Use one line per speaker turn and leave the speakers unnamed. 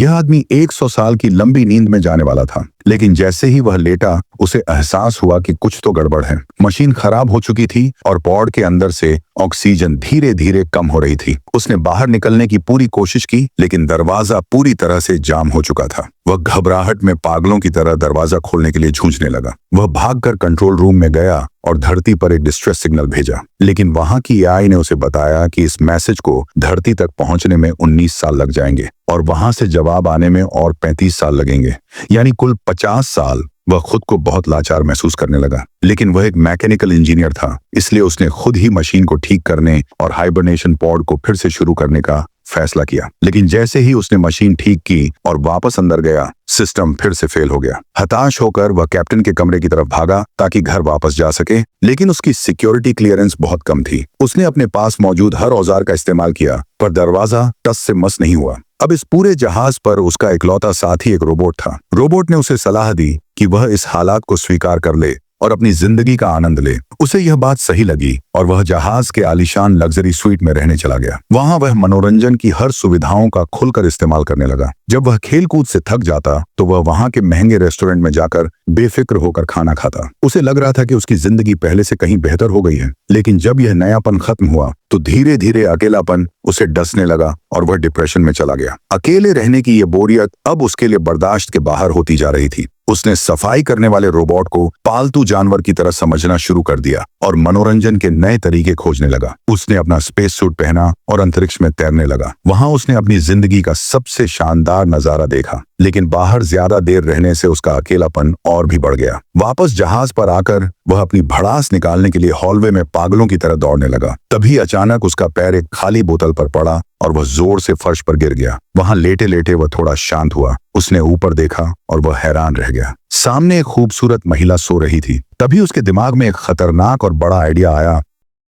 यह आदमी 100 साल की लंबी नींद में जाने वाला था, लेकिन जैसे ही वह लेटा उसे एहसास हुआ कि कुछ तो गड़बड़ है। मशीन खराब हो चुकी थी और पॉड के अंदर से ऑक्सीजन धीरे धीरे कम हो रही थी। उसने बाहर निकलने की पूरी कोशिश की, लेकिन दरवाजा पूरी तरह से जाम हो चुका था। वह घबराहट में पागलों की तरह दरवाजा खोलने के लिए जूझने लगा। वह भागकर कंट्रोल रूम में गया और धरती पर एक डिस्ट्रेस सिग्नल भेजा, लेकिन वहां की एआई ने उसे बताया कि इस मैसेज को धरती तक पहुंचने में 19 साल लग जाएंगे और वहां से जवाब आने में और 35 साल लगेंगे, यानी कुल 50 साल। वह खुद को बहुत लाचार महसूस करने लगा, लेकिन वह एक मैकेनिकल इंजीनियर था, इसलिए उसने खुद ही मशीन को ठीक करने और हाइबरनेशन पॉड को फिर से शुरू करने का फैसला किया। लेकिन जैसे ही उसने मशीन ठीक की और वापस अंदर गया, सिस्टम फिर से फेल हो गया। हताश होकर वह कैप्टन के कमरे की तरफ भागा ताकि घर वापस जा सके, लेकिन उसकी सिक्योरिटी क्लियरेंस बहुत कम थी। उसने अपने पास मौजूद हर औजार का इस्तेमाल किया, पर दरवाजा टस से मस नहीं हुआ। अब इस पूरे जहाज पर उसका इकलौता साथी एक रोबोट था। रोबोट ने उसे सलाह दी कि वह इस हालात को स्वीकार कर ले और अपनी जिंदगी का आनंद ले। उसे यह बात सही लगी और वह जहाज के आलीशान लग्जरी स्वीट में रहने चला गया। वहां वह मनोरंजन की हर सुविधाओं का खुलकर इस्तेमाल करने लगा। जब वह खेल कूद से थक जाता तो वह वहां के महंगे रेस्टोरेंट में जाकर बेफिक्र होकर खाना खाता। उसे लग रहा था कि उसकी जिंदगी पहले से कहीं बेहतर हो गई है, लेकिन जब यह नयापन खत्म हुआ तो धीरे धीरे अकेलापन उसे डसने लगा और वह डिप्रेशन में चला गया। अकेले रहने की यह बोरियत अब उसके लिए बर्दाश्त के बाहर होती जा रही थी। उसने सफाई करने वाले रोबोट को पालतू जानवर की तरह समझना शुरू कर दिया और मनोरंजन के नए तरीके खोजने लगा। उसने अपना स्पेस सूट पहना और अंतरिक्ष में तैरने लगा। वहां उसने अपनी जिंदगी का सबसे शानदार नजारा देखा, लेकिन बाहर ज्यादा देर रहने से उसका अकेलापन और भी बढ़ गया। वापस जहाज पर आकर वह अपनी भड़ास निकालने के लिए हॉलवे में पागलों की तरह दौड़ने लगा। तभी अचानक उसका पैर एक खाली बोतल पर पड़ा और वह जोर से फर्श पर गिर गया। वहां लेटे लेटे वह थोड़ा शांत हुआ। उसने ऊपर देखा और वह हैरान रह गया। सामने एक खूबसूरत महिला सो रही थी। तभी उसके दिमाग में एक खतरनाक और बड़ा आइडिया आया